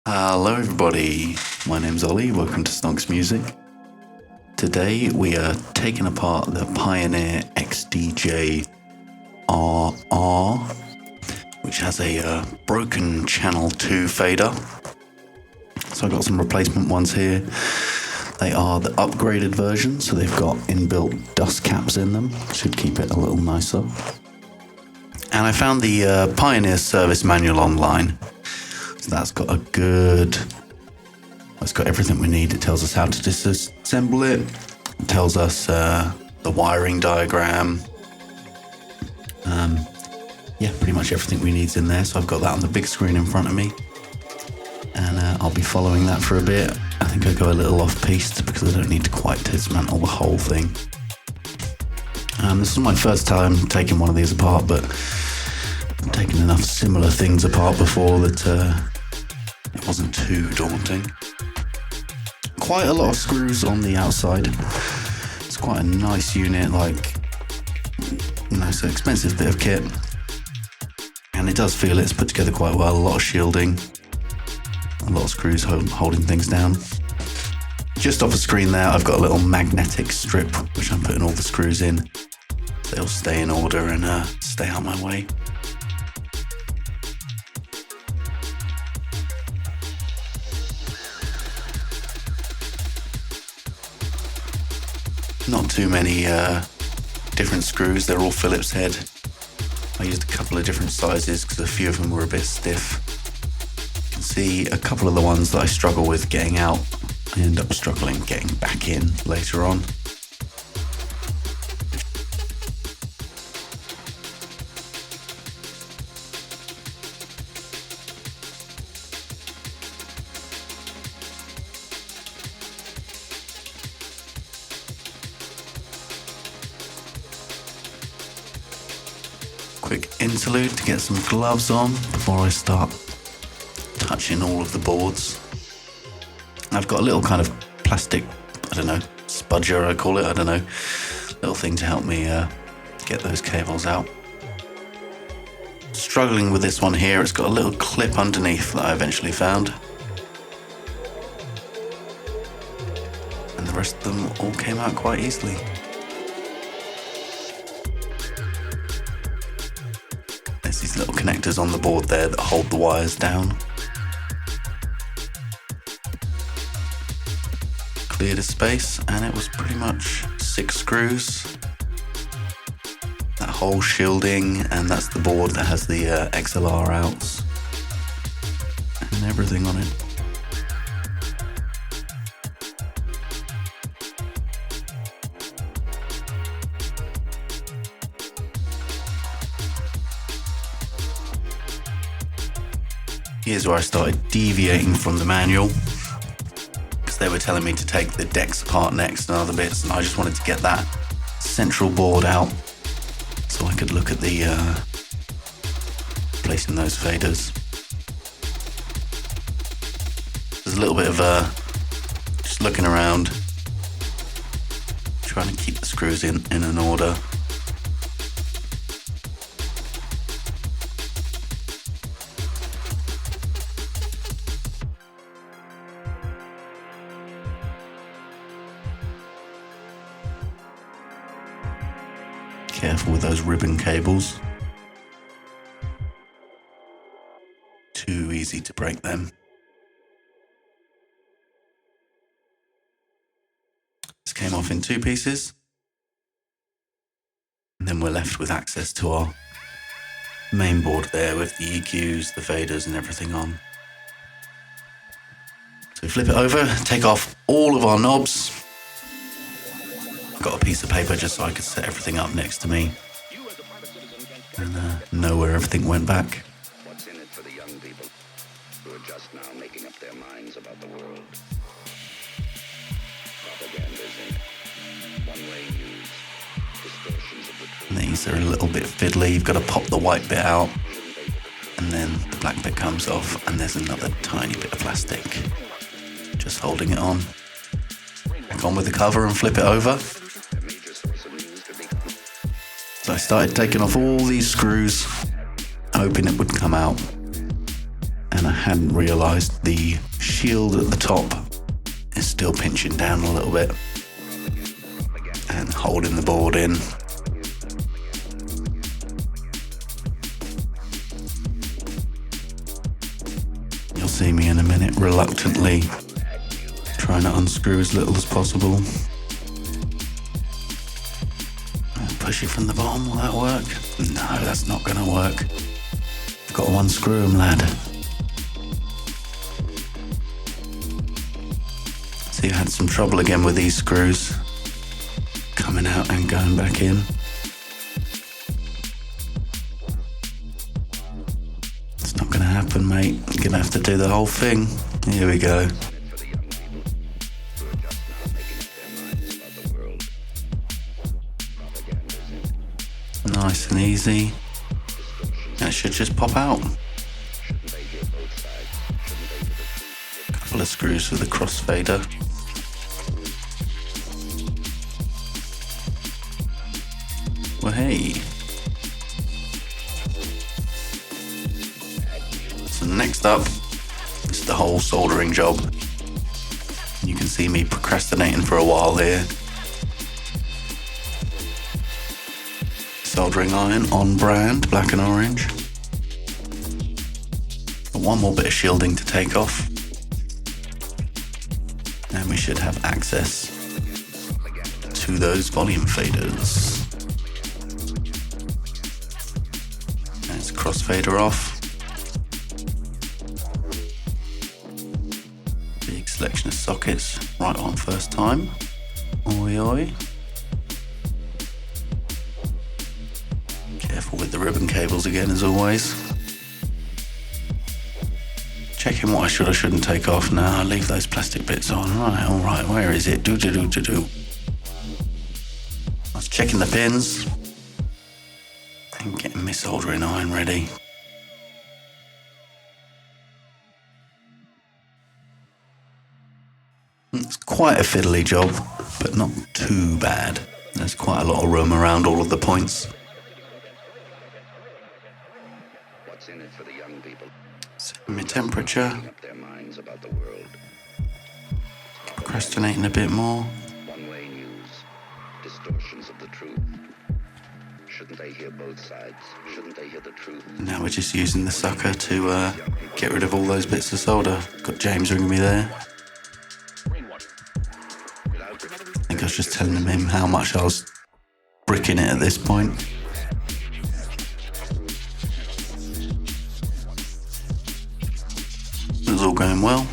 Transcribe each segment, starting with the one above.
Hello everybody, my name's Ollie, welcome to Stonx Music. Today we are taking apart the Pioneer XDJ RR, which has a broken channel 2 fader. So I've got some replacement ones here. They are the upgraded version, so they've got inbuilt dust caps in them, should keep it a little nicer. And I found the Pioneer service manual online. So that's got it's got everything we need. It tells us how to disassemble it. It tells us the wiring diagram. Pretty much everything we need is in there. So I've got that on the big screen in front of me. And I'll be following that for a bit. I think I go a little off-piste because I don't need to quite dismantle the whole thing. This is my first time taking one of these apart, but I've taken enough similar things apart before that it wasn't too daunting. Quite a lot of screws on the outside. It's quite a nice unit, it's an expensive bit of kit. And it does feel it's put together quite well. A lot of shielding, a lot of screws holding things down. Just off the screen there, I've got a little magnetic strip, which I'm putting all the screws in. They'll stay in order and stay out my way. Not too many different screws, they're all Phillips head. I used a couple of different sizes because a few of them were a bit stiff. You can see a couple of the ones that I struggle with getting out. I end up struggling getting back in later on. Quick interlude to get some gloves on before I start touching all of the boards. I've got a little kind of plastic, spudger I call it, little thing to help me get those cables out. Struggling with this one here, it's got a little clip underneath that I eventually found. And the rest of them all came out quite easily. There's these little connectors on the board there that hold the wires down. Cleared a space and it was pretty much 6 screws. That whole shielding, and that's the board that has the XLR outs and everything on it. Here's where I started deviating from the manual, because they were telling me to take the decks apart next and other bits, and I just wanted to get that central board out so I could look at the placing those faders. There's a little bit of just looking around, trying to keep the screws in an order. Careful with those ribbon cables. Too easy to break them. This came off in 2 pieces. And then we're left with access to our main board there with the EQs, the faders and everything on. So we flip it over, take off all of our knobs. Got a piece of paper just so I could set everything up next to me and know where everything went back. What's in it for the young people who are just now making up their minds about the world? Propaganda's in it. One-way news, distortions of the truth. And these are a little bit fiddly. You've got to pop the white bit out and then the black bit comes off, and there's another tiny bit of plastic just holding it on. Back on with the cover and flip it over. So I started taking off all these screws, hoping it would come out. And and I hadn't realised the shield at the top is still pinching down a little bit and holding the board in. You'll see me in a minute reluctantly trying to unscrew as little as possible. Push it from the bottom, will that work? No, that's not going to work. I've got to unscrew them, lad. See, I had some trouble again with these screws. Coming out and going back in. It's not going to happen, mate. I'm going to have to do the whole thing. Here we go. Nice and easy. That should just pop out. Couple of screws with a crossfader. Well, hey. So next up is the whole soldering job. You can see me procrastinating for a while here. Soldering iron on brand, black and orange. Got one more bit of shielding to take off. And we should have access to those volume faders. Let's crossfader off. Big selection of sockets, right on first time. Oi oi. Careful with the ribbon cables again, as always. Checking what I should or shouldn't take off. No, I'll leave those plastic bits on. Right, all right, where is it? Do. I was checking the pins and getting my soldering iron ready. It's quite a fiddly job, but not too bad. There's quite a lot of room around all of the points. What's in it for the young people? Setting my temperature. Making up their minds about the world. Procrastinating a bit more. One-way news. Distortions of the truth. Shouldn't they hear both sides? Shouldn't they hear the truth? Now we're just using the sucker to get rid of all those bits of solder. Got James ringing me there. I think I was just telling him how much I was bricking it at this point. It was all going well.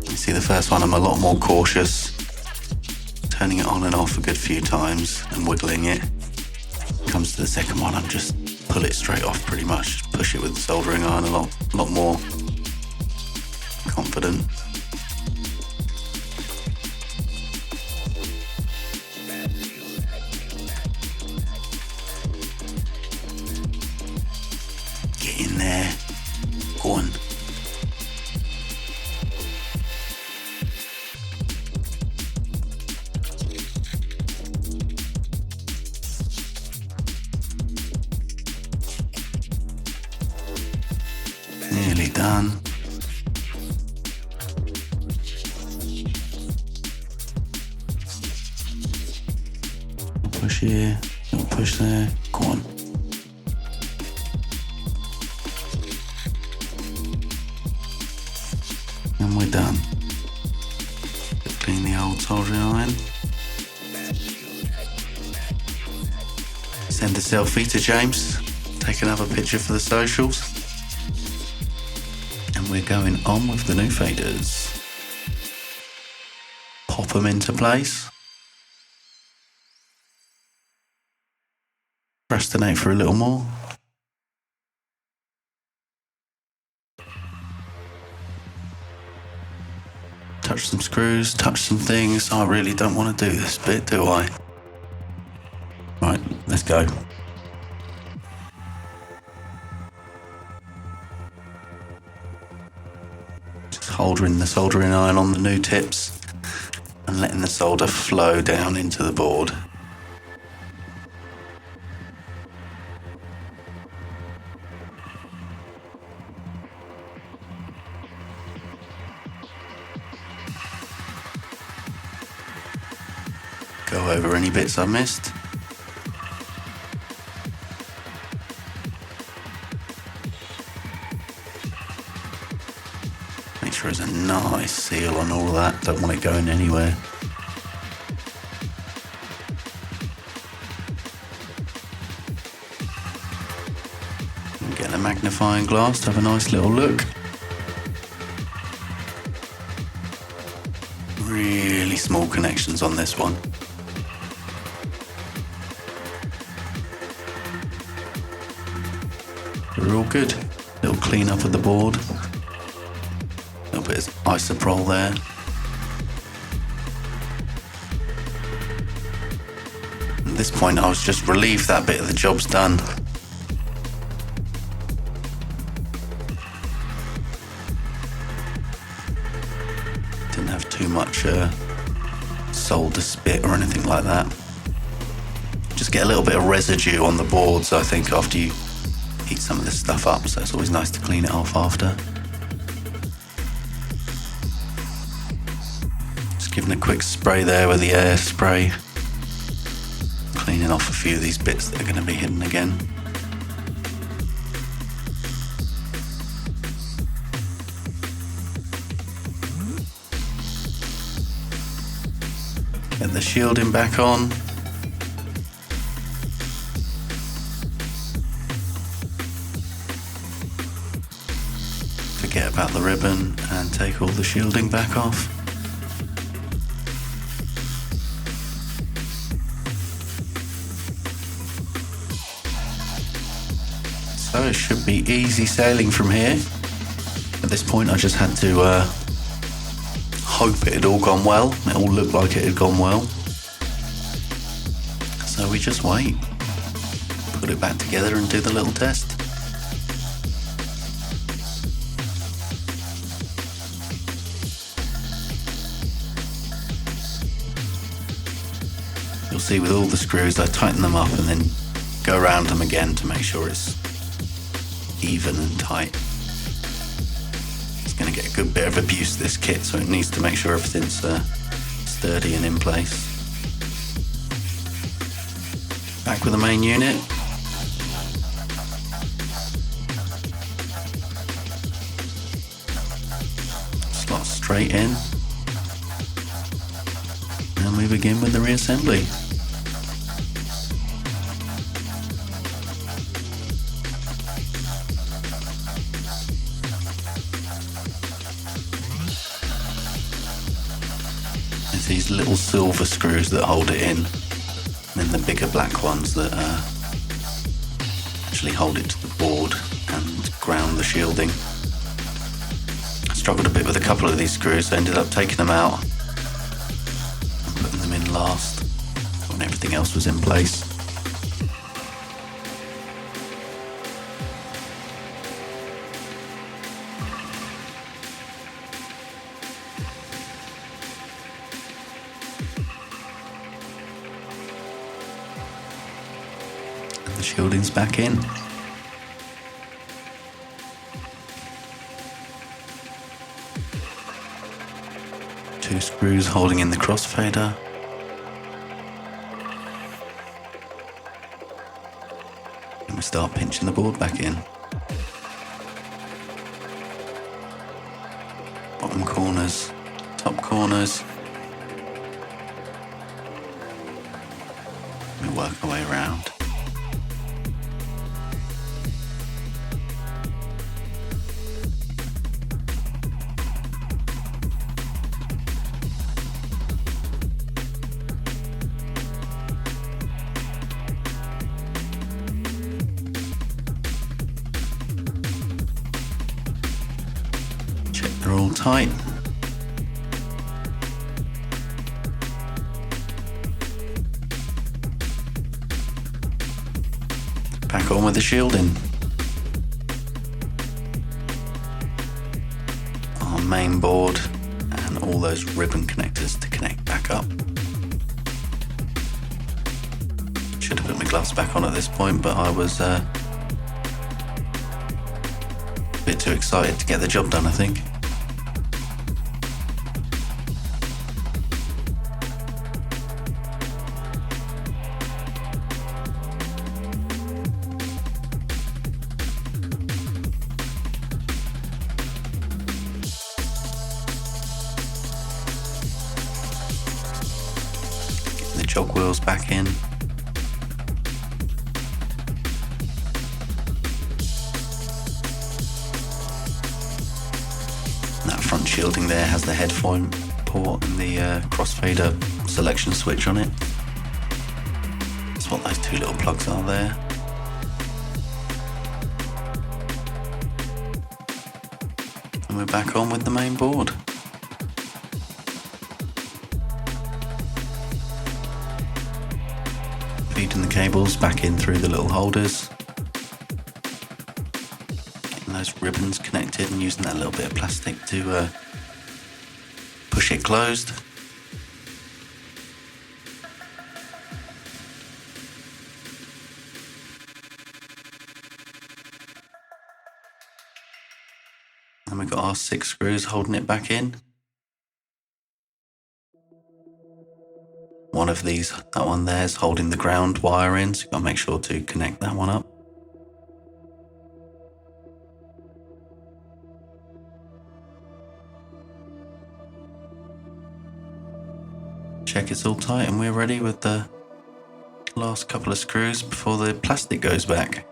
You see the first one, I'm a lot more cautious. Turning it on and off a good few times and wiggling it. Comes to the second one, I'm just pull it straight off pretty much. Push it with the soldering iron a lot more confident. Get in there. Go on. Nearly done. Push here, little push there, go on. And we're done. Clean the old soldering iron. Send a selfie to James. Take another picture for the socials. And we're going on with the new faders. Pop them into place. Procrastinate for a little more. Touch some screws, touch some things. I really don't want to do this bit, do I? Right, let's go. Just holding the soldering iron on the new tips and letting the solder flow down into the board. Go over any bits I missed. Make sure there's a nice seal on all that. Don't want it going anywhere. Get a magnifying glass to have a nice little look. Really small connections on this one. We're all good. Little clean up of the board. A little bit of isopropyl there. At this point I was just relieved that bit of the job's done. Didn't have too much solder spit or anything like that. Just get a little bit of residue on the boards, I think, after you heat some of this stuff up, so it's always nice to clean it off after. Just giving a quick spray there with the air spray. Cleaning off a few of these bits that are going to be hidden again. Get the shielding back on. Forget about the ribbon and take all the shielding back off. So it should be easy sailing from here. At this point I just had to hope it had all gone well. It all looked like it had gone well. So we just wait. Put it back together and do the little test. You'll see with all the screws I tighten them up and then go around them again to make sure it's even and tight. It's going to get a good bit of abuse, this kit, so it needs to make sure everything's sturdy and in place. Back with the main unit. Slot straight in. And we begin with the reassembly. There's these little silver screws that hold it in, and then the bigger black ones that actually hold it to the board and ground the shielding. I struggled a bit with a couple of these screws, so I ended up taking them out and putting them in last when everything else was in place. The shielding's back in. Two screws holding in the crossfader. And we start pinching the board back in. Bottom corners, top corners. We work our way around. They're all tight. Back on with the shielding. Our main board and all those ribbon connectors to connect back up. Should have put my gloves back on at this point, but I was a bit too excited to get the job done, I think. jog wheels back in. That front shielding there has the headphone port and the crossfader selection switch on it. That's what those two little plugs are there. And we're back on with the main board. Feeding the cables back in through the little holders. Getting those ribbons connected and using that little bit of plastic to push it closed. And we've got our 6 screws holding it back in. One of these, that one there, is holding the ground wire in, so you've got to make sure to connect that one up. Check it's all tight and we're ready with the last couple of screws before the plastic goes back.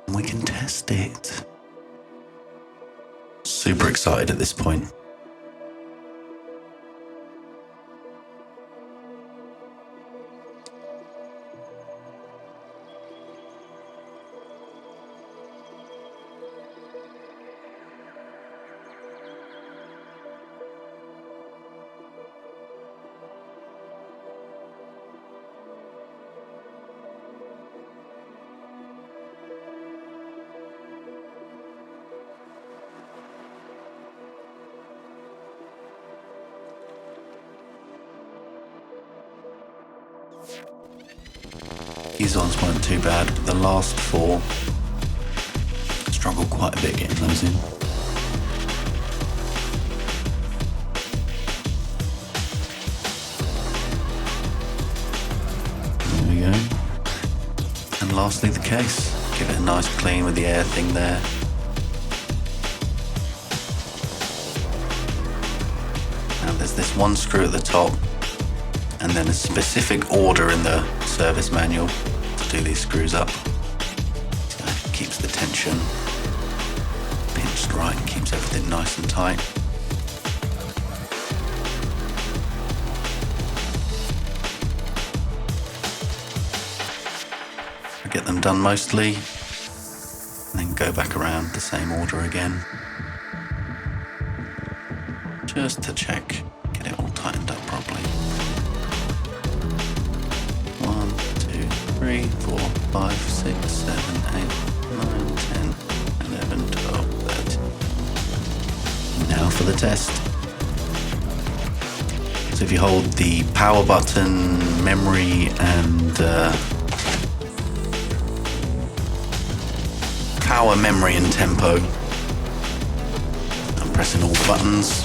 And we can test it. Super excited at this point. These ones weren't too bad, but the last 4 struggled quite a bit getting those in. There we go. And lastly the case. Give it a nice clean with the air thing there. And there's this one screw at the top and then a specific order in the service manual to do these screws up. So it keeps the tension pinched right and keeps everything nice and tight. I get them done mostly and then go back around the same order again just to check, get it all tightened up properly. 1, 2, 3, 4, 5, 6, 7, 8, 9, 10, 11, 12, 13. Now for the test. So if you hold the power button, memory and power, memory and tempo, I'm pressing all the buttons.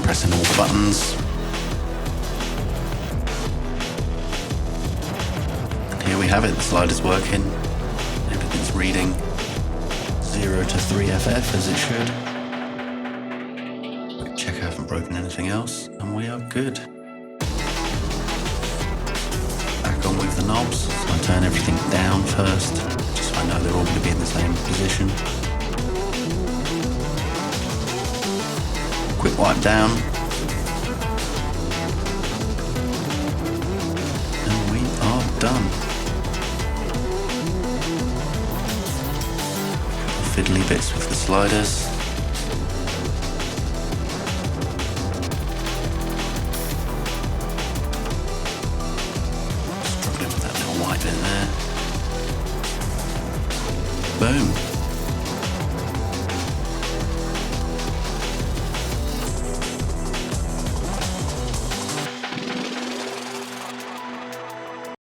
Pressing all the buttons. And here we have it, the slider's working. Everything's reading 0 to 3 FF as it should. Check I haven't broken anything else, and we are good. Back on with the knobs, so I turn everything down first, just so I know they're all going to be in the same position. Quick wipe down. And we are done. Fiddly bits with the sliders. Struggling with that little white bit there. Boom.